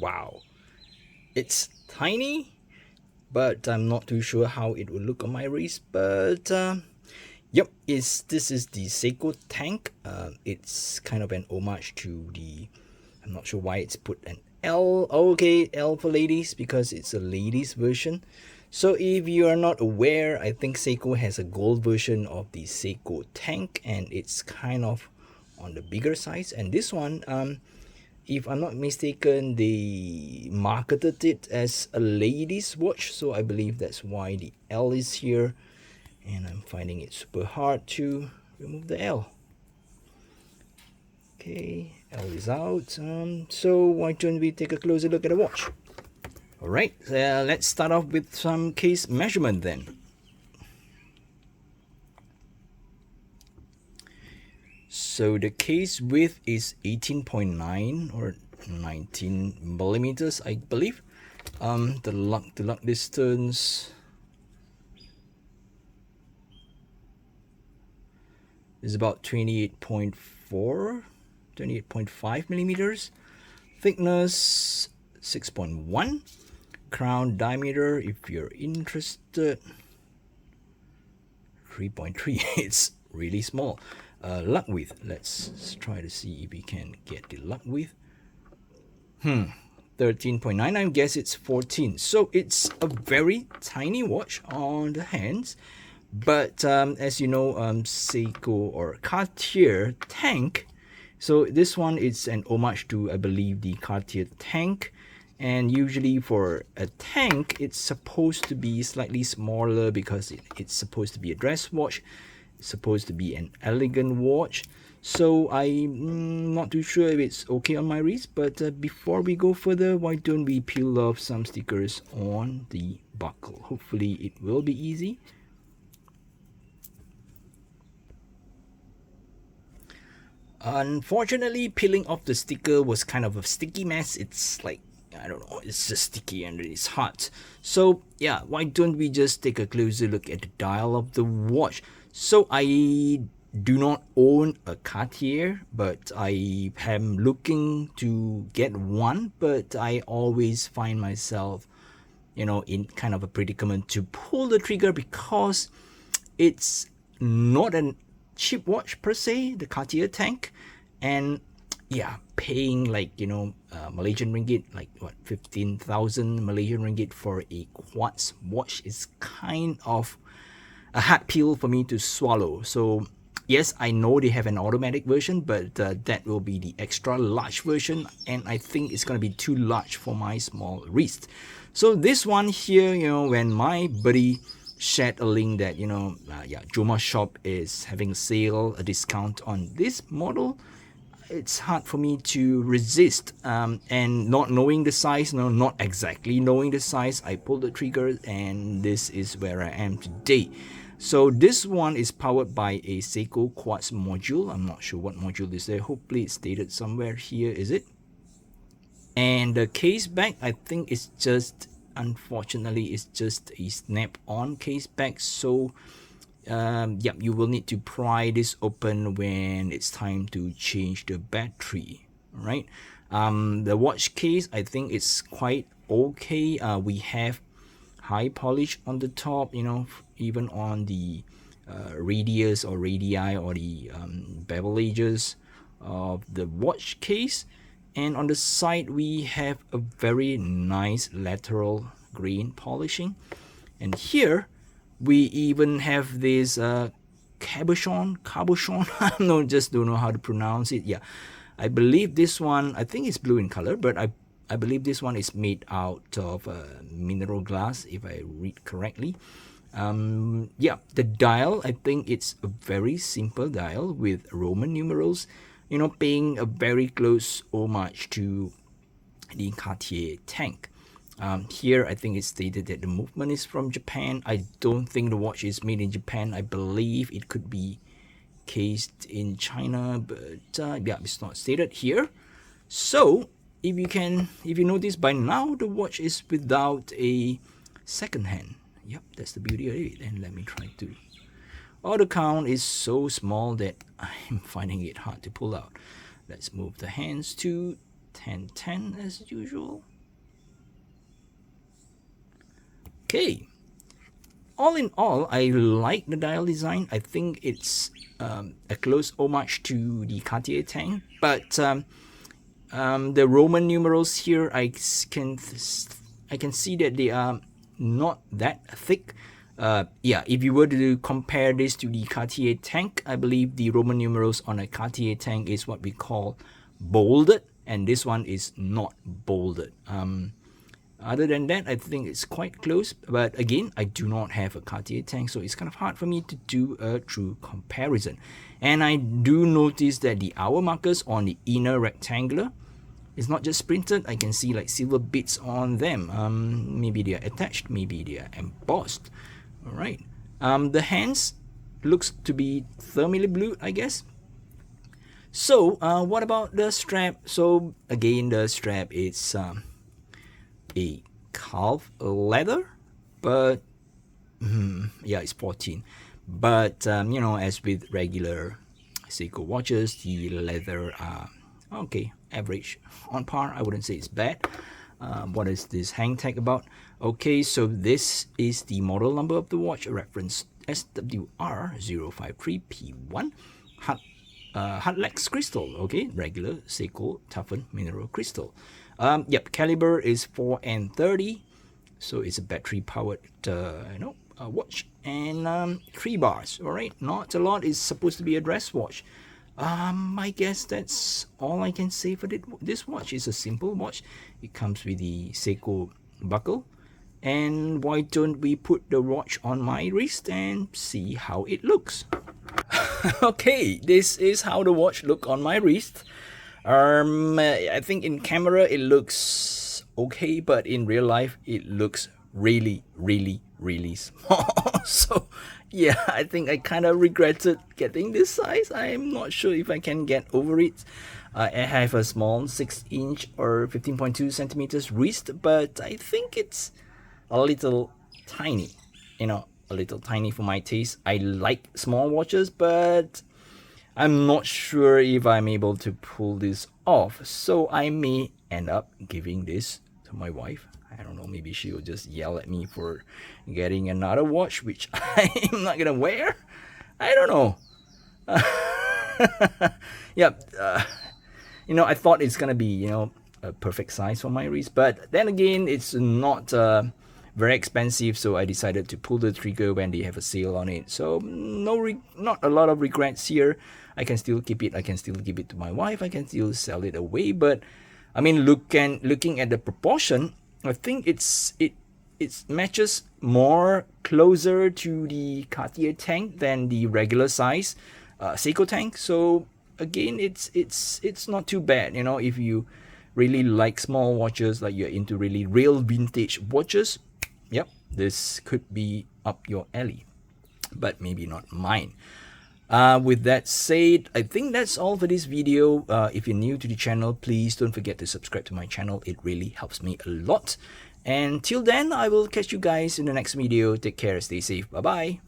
wow, it's tiny, but I'm not too sure how it will look on my wrist. But yep, this is the Seiko tank. It's kind of an homage to the, I'm not sure why it's put an L. Okay, L for ladies because it's a ladies version. So if you are not aware, I think Seiko has a gold version of the Seiko tank, and it's kind of on the bigger size. And this one, if I'm not mistaken, they marketed it as a ladies watch, so I believe that's why the L is here. And I'm finding it super hard to remove the L. Okay, L is out. So why don't we take a closer look at the watch? Alright, let's start off with some case measurement then. So the case width is 18.9 or 19 millimeters, I believe. The lug distance is about 28.5 millimeters. Thickness 6.1. Crown diameter, if you're interested, 3.3. It's really small. Lug width, let's try to see if we can get the lug width. 13.9, I guess it's 14. So it's a very tiny watch on the hands. But as you know, Seiko or Cartier tank. So this one is an homage to, I believe, the Cartier tank. And usually for a tank, it's supposed to be slightly smaller because it's supposed to be a dress watch. It's supposed to be an elegant watch. So I'm not too sure if it's okay on my wrist. But before we go further, why don't we peel off some stickers on the buckle? Hopefully it will be easy. Unfortunately, peeling off the sticker was kind of a sticky mess. It's like, I don't know, it's just sticky and it's hot. So yeah, why don't we just take a closer look at the dial of the watch? So I do not own a Cartier, but I am looking to get one, but I always find myself, you know, in kind of a predicament to pull the trigger because it's not a cheap watch per se, the Cartier tank. And yeah, paying like, you know, Malaysian ringgit, like what, 15,000 Malaysian ringgit for a quartz watch is kind of a hard pill for me to swallow. So yes, I know they have an automatic version, but that will be the extra large version, and I think it's gonna be too large for my small wrist. So this one here, you know, when my buddy shared a link that, you know, Joma Shop is having a sale, a discount on this model, it's hard for me to resist. And not knowing the size, no, not exactly knowing the size, I pulled the trigger, and this is where I am today. So this one is powered by a Seiko quartz module. I'm not sure what module is there. Hopefully it's stated somewhere here. Is it? And the case back, I think it's just, unfortunately, it's just a snap-on case back. So yeah, you will need to pry this open when it's time to change the battery. All right. The watch case, I think it's quite okay. We have high polish on the top, you know, even on the radius or radii or the bevel edges of the watch case. And on the side we have a very nice lateral grain polishing, and here we even have this cabochon. I just don't know how to pronounce it. Yeah, I believe this one, I think it's blue in color, but I believe this one is made out of mineral glass, if I read correctly. Yeah, the dial, I think it's a very simple dial with Roman numerals, you know, paying a very close homage to the Cartier tank. Here, I think it's stated that the movement is from Japan. I don't think the watch is made in Japan. I believe it could be cased in China, but yeah, it's not stated here. So if you notice by now, the watch is without a second hand. Yep, that's the beauty of it. And let me try to. Oh, the count is so small that I'm finding it hard to pull out. Let's move the hands to 1010 as usual. Okay. All in all, I like the dial design. I think it's a close homage to the Cartier tank, but the Roman numerals here, can see that they are not that thick. Yeah, if you were to compare this to the Cartier tank, I believe the Roman numerals on a Cartier tank is what we call bolded, and this one is not bolded. Other than that, I think it's quite close. But again, I do not have a Cartier tank, so it's kind of hard for me to do a true comparison. And I do notice that the hour markers on the inner rectangular is not just printed. I can see like silver bits on them. Maybe they are attached, maybe they are embossed. All right. The hands looks to be thermally blued, I guess. So what about the strap? So again, the strap is a calf leather, but yeah, it's 14. But you know, as with regular Seiko watches, the leather are okay, average, on par. I wouldn't say it's bad. What is this hang tag about? Okay, so this is the model number of the watch, reference SWR053P1, Hardlex crystal. Okay, regular Seiko toughened mineral crystal. Yep, caliber is 4N30, so it's a battery powered watch, and 3 bars. All right, not a lot. It's supposed to be a dress watch. I guess that's all I can say for this watch. It's a simple watch. It comes with the Seiko buckle, and why don't we put the watch on my wrist and see how it looks? Okay, this is how the watch look on my wrist. I think in camera it looks okay, but in real life it looks really, really, really small. So yeah, I think I kind of regretted getting this size. I'm not sure if I can get over it. I have a small 6-inch or 15.2 centimeters wrist, but I think it's a little tiny, a little tiny for my taste. I like small watches, but I'm not sure if I'm able to pull this off, so I may end up giving this to my wife. I don't know, maybe she'll just yell at me for getting another watch, which I'm not gonna wear. I don't know. Yeah, I thought it's gonna be, a perfect size for my wrist, but then again, it's not very expensive, so I decided to pull the trigger when they have a sale on it. So not a lot of regrets here. I can still keep it. I can still give it to my wife. I can still sell it away. But I mean, looking at the proportion, I think it matches more closer to the Cartier tank than the regular size Seiko tank. So again, it's not too bad. If you really like small watches, like you're into really real vintage watches, yep, this could be up your alley, but maybe not mine. With that said, I think that's all for this video. If you're new to the channel, please don't forget to subscribe to my channel. It really helps me a lot. And till then, I will catch you guys in the next video. Take care, stay safe, bye bye.